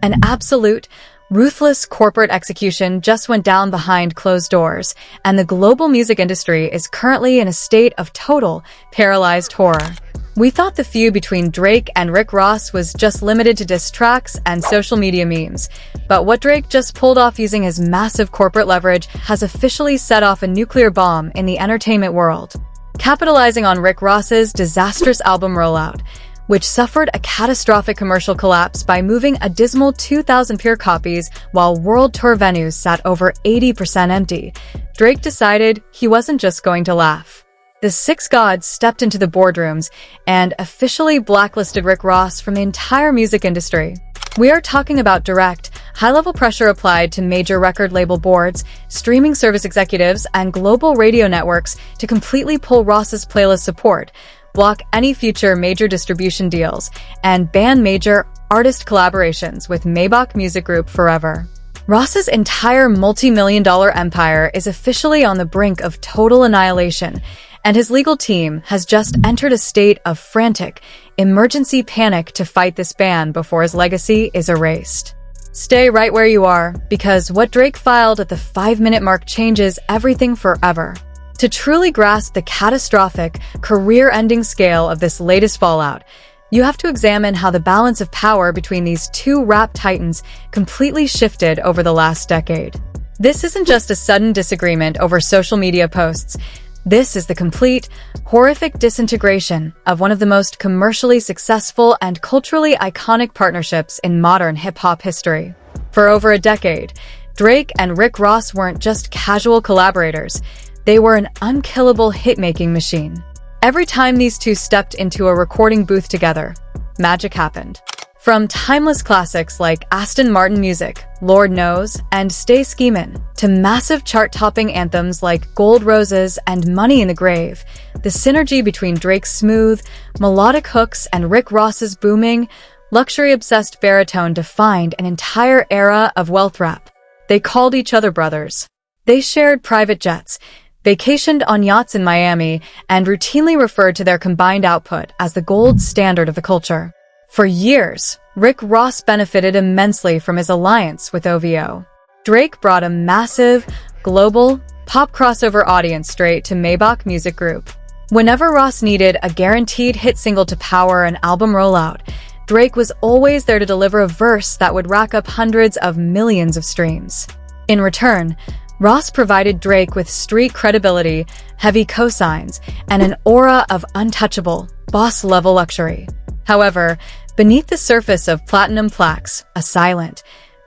An absolute, ruthless corporate execution just went down behind closed doors, and the global music industry is currently in a state of total, paralyzed horror. We thought the feud between Drake and Rick Ross was just limited to diss tracks and social media memes, but what Drake just pulled off using his massive corporate leverage has officially set off a nuclear bomb in the entertainment world. Capitalizing on Rick Ross's disastrous album rollout, which suffered a catastrophic commercial collapse by moving a dismal 2,000 pure copies while world tour venues sat over 80% empty, Drake decided he wasn't just going to laugh. The six gods stepped into the boardrooms and officially blacklisted Rick Ross from the entire music industry. We are talking about direct, high-level pressure applied to major record label boards, streaming service executives, and global radio networks to completely pull Ross's playlist support, block any future major distribution deals, and ban major artist collaborations with Maybach Music Group forever. Ross's entire multi-million-dollar empire is officially on the brink of total annihilation, and his legal team has just entered a state of frantic, emergency panic to fight this ban before his legacy is erased. Stay right where you are, because what Drake filed at the 5-minute mark changes everything forever. To truly grasp the catastrophic, career-ending scale of this latest fallout, you have to examine how the balance of power between these two rap titans completely shifted over the last decade. This isn't just a sudden disagreement over social media posts. This is the complete, horrific disintegration of one of the most commercially successful and culturally iconic partnerships in modern hip-hop history. For over a decade, Drake and Rick Ross weren't just casual collaborators, they were an unkillable hit-making machine. Every time these two stepped into a recording booth together, magic happened. From timeless classics like Aston Martin Music, Lord Knows, and Stay Schemin', to massive chart-topping anthems like Gold Roses and Money in the Grave, the synergy between Drake's smooth, melodic hooks and Rick Ross's booming, luxury-obsessed baritone defined an entire era of wealth rap. They called each other brothers. They shared private jets, vacationed on yachts in Miami, and routinely referred to their combined output as the gold standard of the culture. For years, Rick Ross benefited immensely from his alliance with OVO. Drake brought a massive, global, pop crossover audience straight to Maybach Music Group. Whenever Ross needed a guaranteed hit single to power an album rollout, Drake was always there to deliver a verse that would rack up hundreds of millions of streams. In return, Ross provided Drake with street credibility, heavy cosigns, and an aura of untouchable, boss-level luxury. However, beneath the surface of platinum plaques, a silent,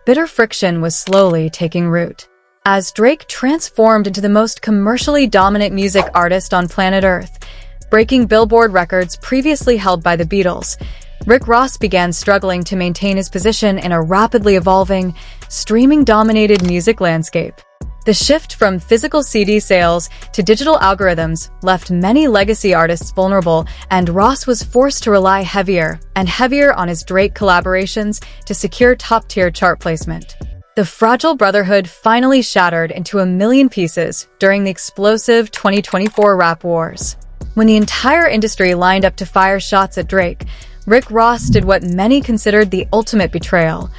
bitter friction was slowly taking root. As Drake transformed into the most commercially dominant music artist on planet Earth, breaking Billboard records previously held by the Beatles, Rick Ross began struggling to maintain his position in a rapidly evolving, streaming-dominated music landscape. The shift from physical CD sales to digital algorithms left many legacy artists vulnerable, and Ross was forced to rely heavier and heavier on his Drake collaborations to secure top-tier chart placement. The fragile brotherhood finally shattered into a million pieces during the explosive 2024 rap wars. When the entire industry lined up to fire shots at Drake, Rick Ross did what many considered the ultimate betrayal.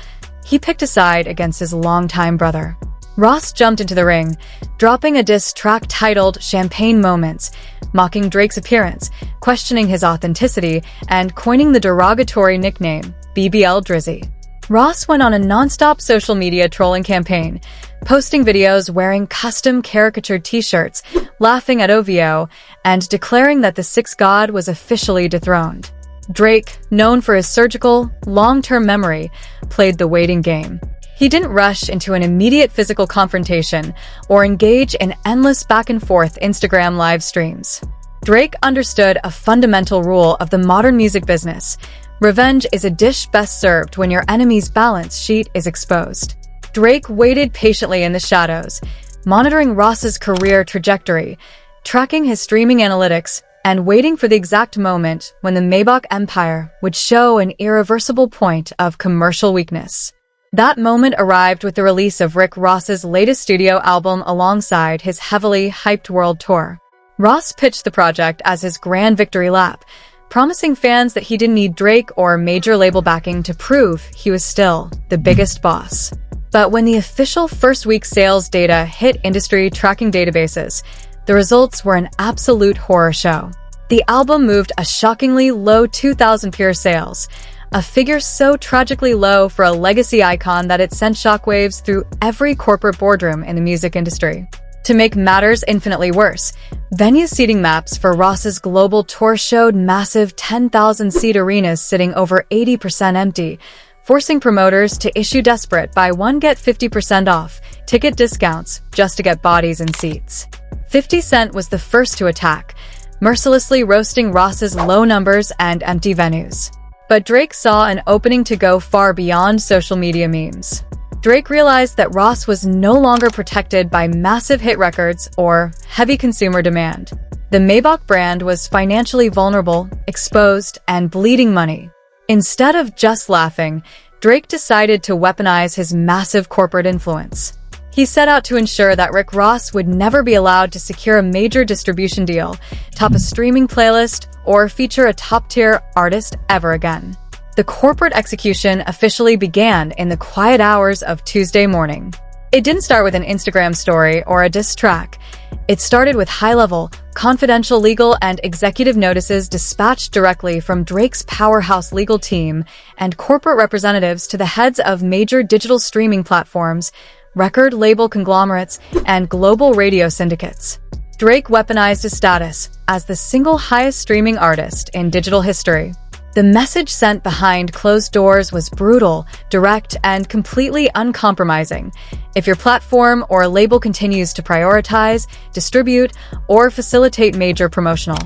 He picked a side against his longtime brother. Ross jumped into the ring, dropping a diss track titled Champagne Moments, mocking Drake's appearance, questioning his authenticity, and coining the derogatory nickname, BBL Drizzy. Ross went on a non-stop social media trolling campaign, posting videos wearing custom caricatured t-shirts, laughing at OVO, and declaring that the Sixth God was officially dethroned. Drake, known for his surgical, long-term memory, played the waiting game. He didn't rush into an immediate physical confrontation or engage in endless back-and-forth Instagram live streams. Drake understood a fundamental rule of the modern music business: revenge is a dish best served when your enemy's balance sheet is exposed. Drake waited patiently in the shadows, monitoring Ross's career trajectory, tracking his streaming analytics, and waiting for the exact moment when the Maybach empire would show an irreversible point of commercial weakness. That moment arrived with the release of Rick Ross's latest studio album alongside his heavily hyped world tour. Ross pitched the project as his grand victory lap, promising fans that he didn't need Drake or major label backing to prove he was still the biggest boss. But when the official first-week sales data hit industry tracking databases, the results were an absolute horror show. The album moved a shockingly low 2,000 pure sales, a figure so tragically low for a legacy icon that it sent shockwaves through every corporate boardroom in the music industry. To make matters infinitely worse, venue seating maps for Ross's global tour showed massive 10,000-seat arenas sitting over 80% empty, forcing promoters to issue desperate buy one get 50% off ticket discounts just to get bodies and seats. 50 Cent was the first to attack, mercilessly roasting Ross's low numbers and empty venues. But Drake saw an opening to go far beyond social media memes. Drake realized that Ross was no longer protected by massive hit records or heavy consumer demand. The Maybach brand was financially vulnerable, exposed, and bleeding money. Instead of just laughing, Drake decided to weaponize his massive corporate influence. He set out to ensure that Rick Ross would never be allowed to secure a major distribution deal, top a streaming playlist, or feature a top-tier artist ever again. The corporate execution officially began in the quiet hours of Tuesday morning. It didn't start with an Instagram story or a diss track. It started with high-level, confidential legal and executive notices dispatched directly from Drake's powerhouse legal team and corporate representatives to the heads of major digital streaming platforms, record label conglomerates, and global radio syndicates. Drake weaponized his status as the single highest streaming artist in digital history. The message sent behind closed doors was brutal, direct, and completely uncompromising. If your platform or label continues to prioritize, distribute, or facilitate major promotional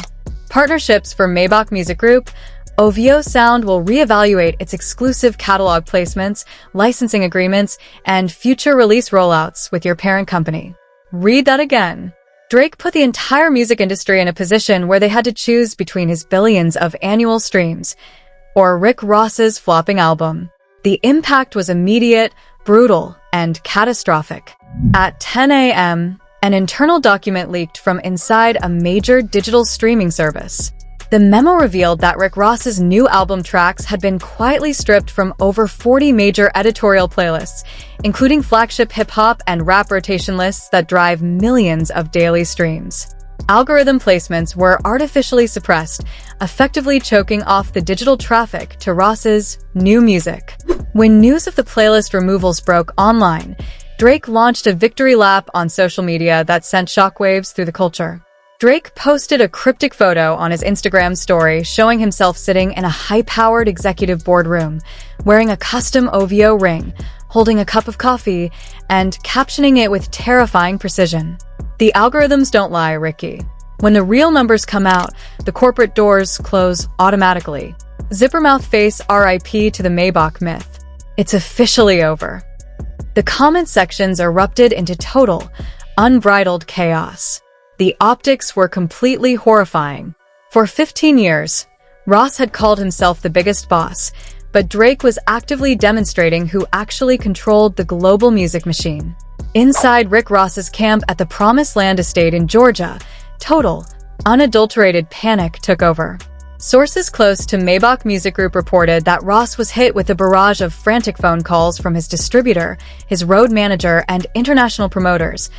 partnerships for Maybach Music Group, OVO Sound will reevaluate its exclusive catalog placements, licensing agreements, and future release rollouts with your parent company. Read that again. Drake put the entire music industry in a position where they had to choose between his billions of annual streams or Rick Ross's flopping album. The impact was immediate, brutal, and catastrophic. At 10 a.m., an internal document leaked from inside a major digital streaming service. The memo revealed that Rick Ross's new album tracks had been quietly stripped from over 40 major editorial playlists, including flagship hip-hop and rap rotation lists that drive millions of daily streams. Algorithm placements were artificially suppressed, effectively choking off the digital traffic to Ross's new music. When news of the playlist removals broke online, Drake launched a victory lap on social media that sent shockwaves through the culture. Drake posted a cryptic photo on his Instagram story showing himself sitting in a high-powered executive boardroom, wearing a custom OVO ring, holding a cup of coffee, and captioning it with terrifying precision. The algorithms don't lie, Ricky. When the real numbers come out, the corporate doors close automatically. Zippermouth face RIP to the Maybach myth. It's officially over. The comment sections erupted into total, unbridled chaos. The optics were completely horrifying. For 15 years, Ross had called himself the biggest boss, but Drake was actively demonstrating who actually controlled the global music machine. Inside Rick Ross's camp at the Promised Land estate in Georgia, total, unadulterated panic took over. Sources close to Maybach Music Group reported that Ross was hit with a barrage of frantic phone calls from his distributor, his road manager, and international promoters,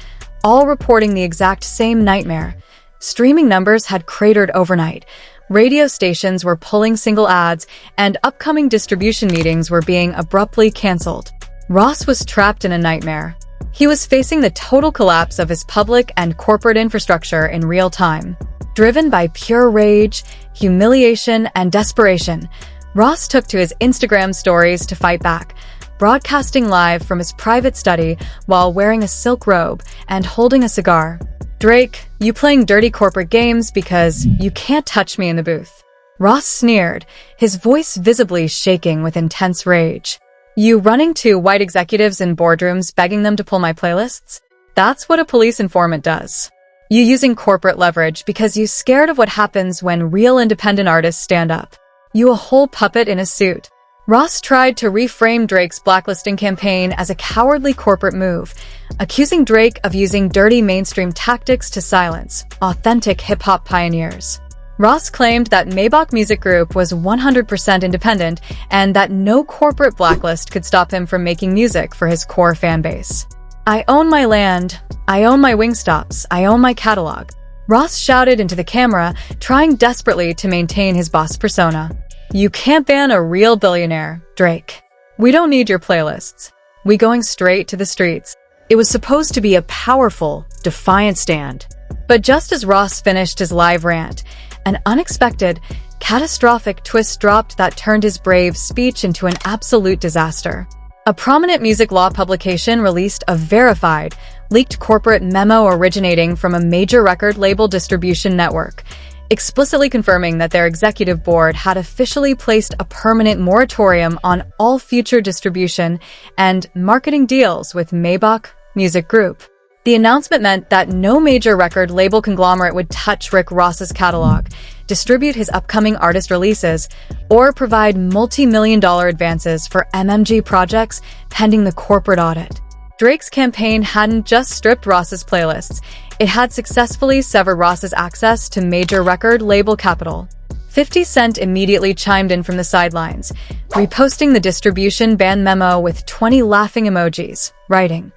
all reporting the exact same nightmare. Streaming numbers had cratered overnight. Radio stations were pulling single ads, and upcoming distribution meetings were being abruptly canceled. Ross was trapped in a nightmare. He was facing the total collapse of his public and corporate infrastructure in real time. Driven by pure rage, humiliation, and desperation, Ross took to his Instagram stories to fight back, broadcasting live from his private study while wearing a silk robe and holding a cigar. Drake, you playing dirty corporate games because you can't touch me in the booth. Ross sneered, his voice visibly shaking with intense rage. You running to white executives in boardrooms begging them to pull my playlists? That's what a police informant does. You using corporate leverage because you scared of what happens when real independent artists stand up. You a whole puppet in a suit. Ross tried to reframe Drake's blacklisting campaign as a cowardly corporate move, accusing Drake of using dirty mainstream tactics to silence authentic hip-hop pioneers. Ross claimed that Maybach Music Group was 100% independent and that no corporate blacklist could stop him from making music for his core fan base. "I own my land, I own my Wingstops, I own my catalog," Ross shouted into the camera, trying desperately to maintain his boss persona. "You can't ban a real billionaire, Drake. We don't need your playlists. We going straight to the streets." It was supposed to be a powerful, defiant stand. But just as Ross finished his live rant, an unexpected, catastrophic twist dropped that turned his brave speech into an absolute disaster. A prominent music law publication released a verified, leaked corporate memo originating from a major record label distribution network, explicitly confirming that their executive board had officially placed a permanent moratorium on all future distribution and marketing deals with Maybach Music Group. The announcement meant that no major record label conglomerate would touch Rick Ross's catalog, distribute his upcoming artist releases, or provide multi-million-dollar advances for MMG projects pending the corporate audit. Drake's campaign hadn't just stripped Ross's playlists, it had successfully severed Ross's access to major record label capital. 50 Cent immediately chimed in from the sidelines, reposting the distribution ban memo with 20 laughing emojis, writing,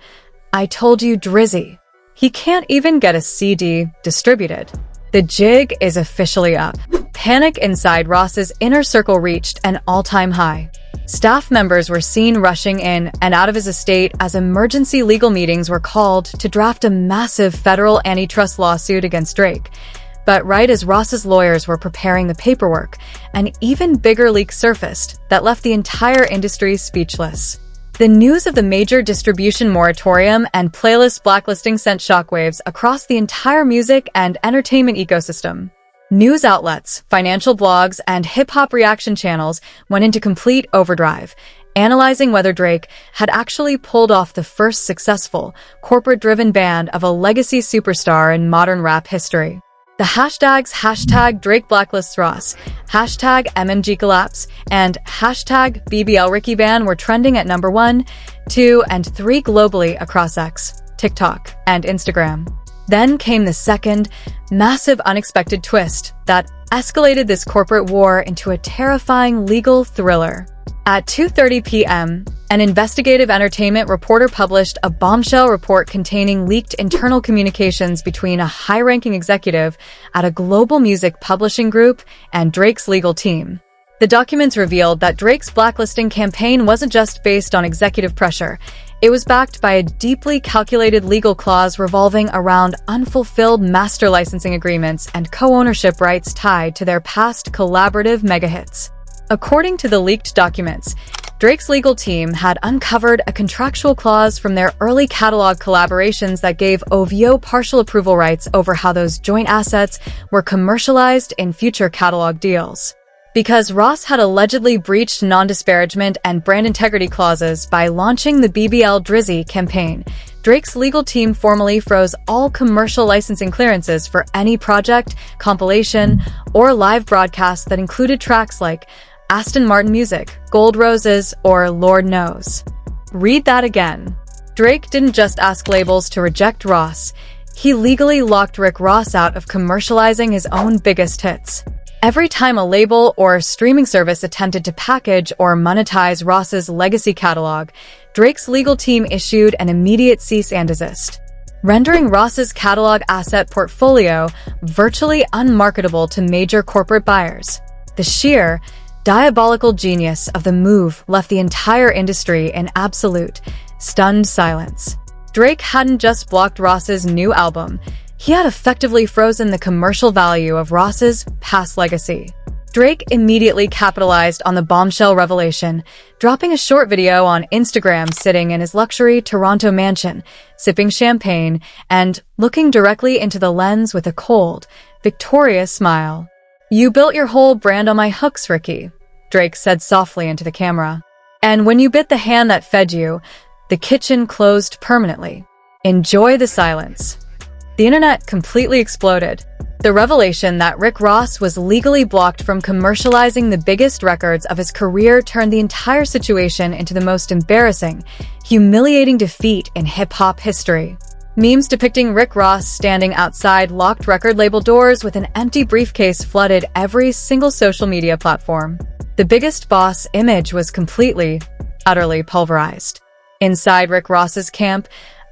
"I told you, Drizzy. He can't even get a CD distributed. The jig is officially up." Panic inside Ross's inner circle reached an all-time high. Staff members were seen rushing in and out of his estate as emergency legal meetings were called to draft a massive federal antitrust lawsuit against Drake. But right as Ross's lawyers were preparing the paperwork, an even bigger leak surfaced that left the entire industry speechless. The news of the major distribution moratorium and playlist blacklisting sent shockwaves across the entire music and entertainment ecosystem. News outlets, financial blogs, and hip-hop reaction channels went into complete overdrive, analyzing whether Drake had actually pulled off the first successful, corporate-driven ban of a legacy superstar in modern rap history. The hashtags #Drake Blacklists Ross, #MMG Collapse, and #BBL Ricky Ban were trending at number 1, 2, and 3 globally across X, TikTok, and Instagram. Then came the second, massive unexpected twist that escalated this corporate war into a terrifying legal thriller. At 2:30 p.m., an investigative entertainment reporter published a bombshell report containing leaked internal communications between a high-ranking executive at a global music publishing group and Drake's legal team. The documents revealed that Drake's blacklisting campaign wasn't just based on executive pressure. It was backed by a deeply calculated legal clause revolving around unfulfilled master licensing agreements and co-ownership rights tied to their past collaborative mega-hits. According to the leaked documents, Drake's legal team had uncovered a contractual clause from their early catalog collaborations that gave OVO partial approval rights over how those joint assets were commercialized in future catalog deals. Because Ross had allegedly breached non-disparagement and brand integrity clauses by launching the BBL Drizzy campaign, Drake's legal team formally froze all commercial licensing clearances for any project, compilation, or live broadcast that included tracks like Aston Martin Music, Gold Roses, or Lord Knows. Read that again. Drake didn't just ask labels to reject Ross, he legally locked Rick Ross out of commercializing his own biggest hits. Every time a label or streaming service attempted to package or monetize Ross's legacy catalog, Drake's legal team issued an immediate cease and desist, rendering Ross's catalog asset portfolio virtually unmarketable to major corporate buyers. The sheer, diabolical genius of the move left the entire industry in absolute, stunned silence. Drake hadn't just blocked Ross's new album, he had effectively frozen the commercial value of Ross's past legacy. Drake immediately capitalized on the bombshell revelation, dropping a short video on Instagram sitting in his luxury Toronto mansion, sipping champagne, and looking directly into the lens with a cold, victorious smile. "You built your whole brand on my hooks, Ricky," Drake said softly into the camera. "And when you bit the hand that fed you, the kitchen closed permanently. Enjoy the silence." The internet completely exploded. The revelation that Rick Ross was legally blocked from commercializing the biggest records of his career turned the entire situation into the most embarrassing, humiliating defeat in hip-hop history. Memes depicting Rick Ross standing outside locked record label doors with an empty briefcase flooded every single social media platform. The Biggest Boss image was completely, utterly pulverized. Inside Rick Ross's camp,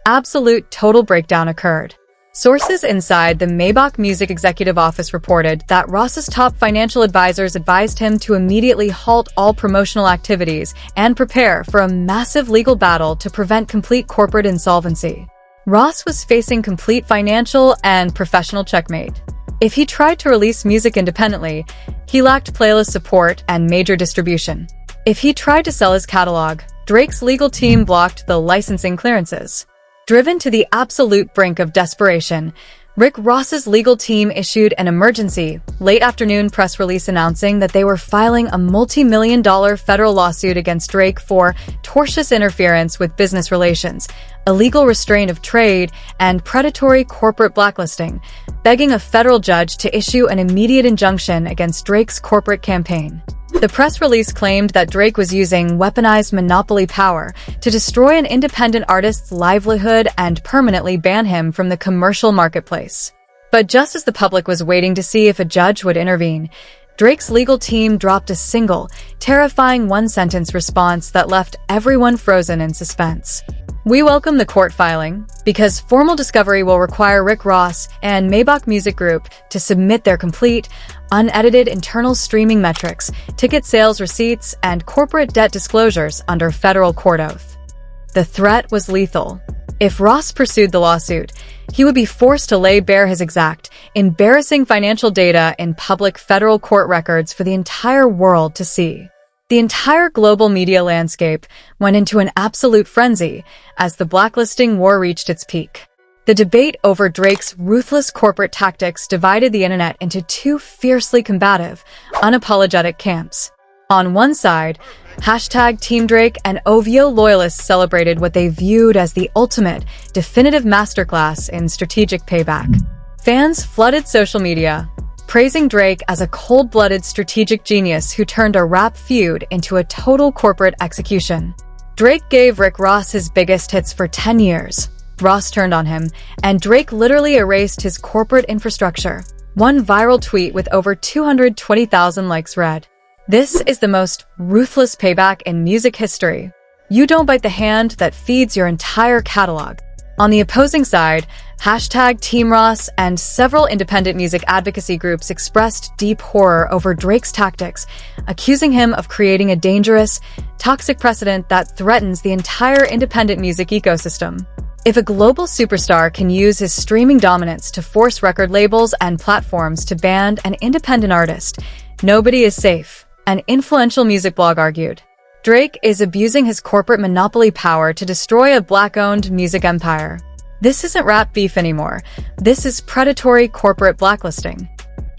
absolute total breakdown occurred. Sources inside the Maybach Music Executive Office reported that Ross's top financial advisors advised him to immediately halt all promotional activities and prepare for a massive legal battle to prevent complete corporate insolvency. Ross was facing complete financial and professional checkmate. If he tried to release music independently, he lacked playlist support and major distribution. If he tried to sell his catalog, Drake's legal team blocked the licensing clearances. Driven to the absolute brink of desperation, Rick Ross's legal team issued an emergency, late-afternoon press release announcing that they were filing a multi-million-dollar federal lawsuit against Drake for tortious interference with business relations, illegal restraint of trade, and predatory corporate blacklisting, begging a federal judge to issue an immediate injunction against Drake's corporate campaign. The press release claimed that Drake was using weaponized monopoly power to destroy an independent artist's livelihood and permanently ban him from the commercial marketplace. But just as the public was waiting to see if a judge would intervene, Drake's legal team dropped a single, terrifying one-sentence response that left everyone frozen in suspense. "We welcome the court filing, because formal discovery will require Rick Ross and Maybach Music Group to submit their complete, unedited internal streaming metrics, ticket sales receipts, and corporate debt disclosures under federal court oath." The threat was lethal. If Ross pursued the lawsuit, he would be forced to lay bare his exact, embarrassing financial data in public federal court records for the entire world to see. The entire global media landscape went into an absolute frenzy as the blacklisting war reached its peak. The debate over Drake's ruthless corporate tactics divided the internet into two fiercely combative, unapologetic camps. On one side, #Team Drake and OVO loyalists celebrated what they viewed as the ultimate, definitive masterclass in strategic payback. Fans flooded social media, praising Drake as a cold-blooded strategic genius who turned a rap feud into a total corporate execution. Drake gave Rick Ross his biggest hits for 10 years. Ross turned on him, and Drake literally erased his corporate infrastructure. One viral tweet with over 220,000 likes read, "This is the most ruthless payback in music history. You don't bite the hand that feeds your entire catalog." On the opposing side, #Team Ross and several independent music advocacy groups expressed deep horror over Drake's tactics, accusing him of creating a dangerous, toxic precedent that threatens the entire independent music ecosystem. If a global superstar can use his streaming dominance to force record labels and platforms to ban an independent artist, nobody is safe, an influential music blog argued. Drake is abusing his corporate monopoly power to destroy a black-owned music empire. This isn't rap beef anymore. This is predatory corporate blacklisting.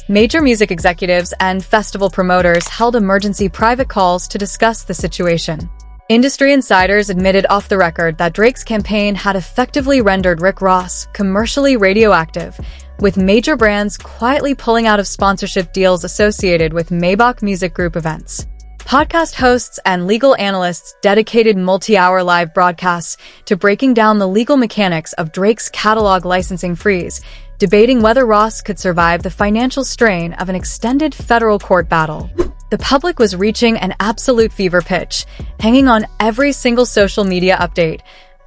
Major music executives and festival promoters held emergency private calls to discuss the situation. Industry insiders admitted off the record that Drake's campaign had effectively rendered Rick Ross commercially radioactive, with major brands quietly pulling out of sponsorship deals associated with Maybach Music Group events. Podcast hosts and legal analysts dedicated multi-hour live broadcasts to breaking down the legal mechanics of Drake's catalog licensing freeze, debating whether Ross could survive the financial strain of an extended federal court battle. The public was reaching an absolute fever pitch, hanging on every single social media update,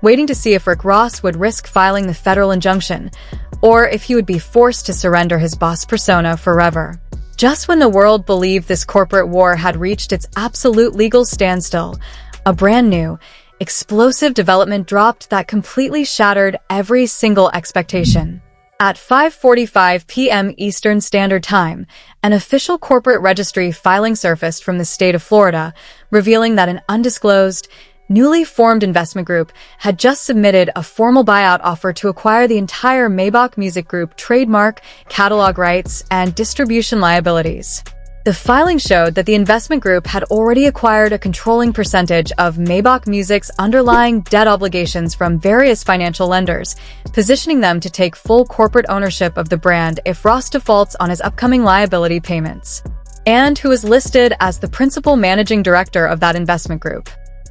waiting to see if Rick Ross would risk filing the federal injunction, or if he would be forced to surrender his boss persona forever. Just when the world believed this corporate war had reached its absolute legal standstill, a brand new, explosive development dropped that completely shattered every single expectation. At 5:45 p.m. Eastern Standard Time, an official corporate registry filing surfaced from the state of Florida, revealing that an undisclosed, newly formed investment group had just submitted a formal buyout offer to acquire the entire Maybach Music Group trademark, catalog rights, and distribution liabilities. The filing showed that the investment group had already acquired a controlling percentage of Maybach Music's underlying debt obligations from various financial lenders, positioning them to take full corporate ownership of the brand if Ross defaults on his upcoming liability payments, and who is listed as the principal managing director of that investment group.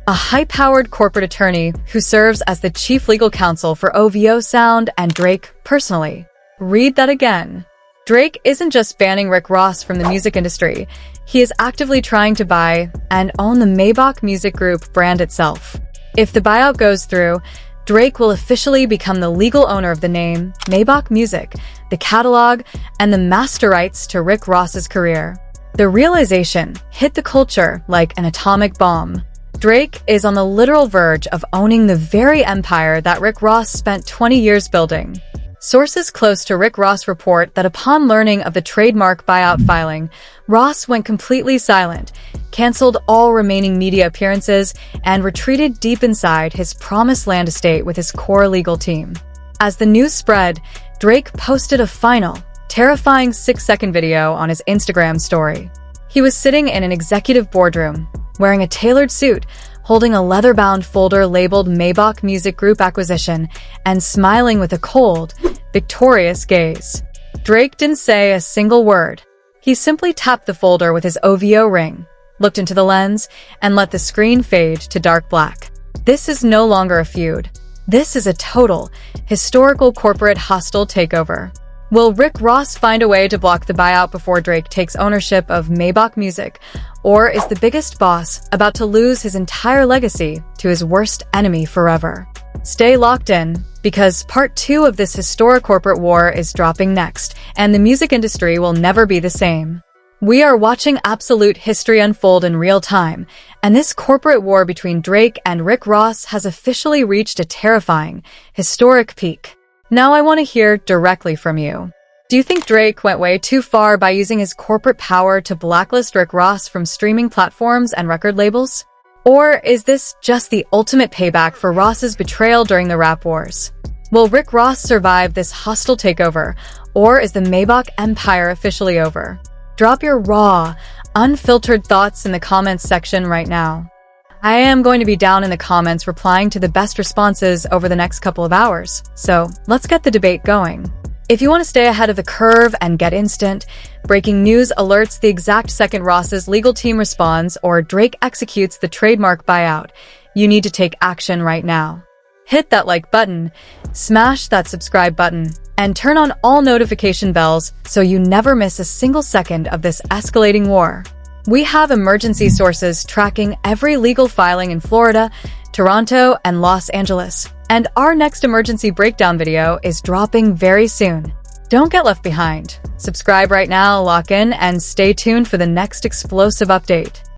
a high-powered corporate attorney who serves as the chief legal counsel for OVO Sound and Drake personally. Read that again. Drake isn't just banning Rick Ross from the music industry. He is actively trying to buy and own the Maybach Music Group brand itself. If the buyout goes through, Drake will officially become the legal owner of the name, Maybach Music, the catalog, and the master rights to Rick Ross's career. The realization hit the culture like an atomic bomb. Drake is on the literal verge of owning the very empire that Rick Ross spent 20 years building. Sources close to Rick Ross report that upon learning of the trademark buyout filing, Ross went completely silent, canceled all remaining media appearances, and retreated deep inside his promised land estate with his core legal team. As the news spread, Drake posted a final, terrifying 6-second video on his Instagram story. He was sitting in an executive boardroom, wearing a tailored suit, holding a leather-bound folder labeled Maybach Music Group Acquisition, and smiling with a cold, victorious gaze. Drake didn't say a single word. He simply tapped the folder with his OVO ring, looked into the lens, and let the screen fade to dark black. This is no longer a feud. This is a total, historical corporate hostile takeover. Will Rick Ross find a way to block the buyout before Drake takes ownership of Maybach Music? Or is the biggest boss about to lose his entire legacy to his worst enemy forever? Stay locked in, because part 2 of this historic corporate war is dropping next, and the music industry will never be the same. We are watching absolute history unfold in real time, and this corporate war between Drake and Rick Ross has officially reached a terrifying, historic peak. Now I want to hear directly from you. Do you think Drake went way too far by using his corporate power to blacklist Rick Ross from streaming platforms and record labels? Or is this just the ultimate payback for Ross's betrayal during the rap wars? Will Rick Ross survive this hostile takeover, or is the Maybach empire officially over? Drop your raw, unfiltered thoughts in the comments section right now. I am going to be down in the comments replying to the best responses over the next couple of hours, so let's get the debate going. If you want to stay ahead of the curve and get instant, breaking news alerts the exact second Ross's legal team responds or Drake executes the trademark buyout, you need to take action right now. Hit that like button, smash that subscribe button, and turn on all notification bells so you never miss a single second of this escalating war. We have emergency sources tracking every legal filing in Florida, Toronto, and Los Angeles. And our next emergency breakdown video is dropping very soon. Don't get left behind. Subscribe right now, lock in, and stay tuned for the next explosive update.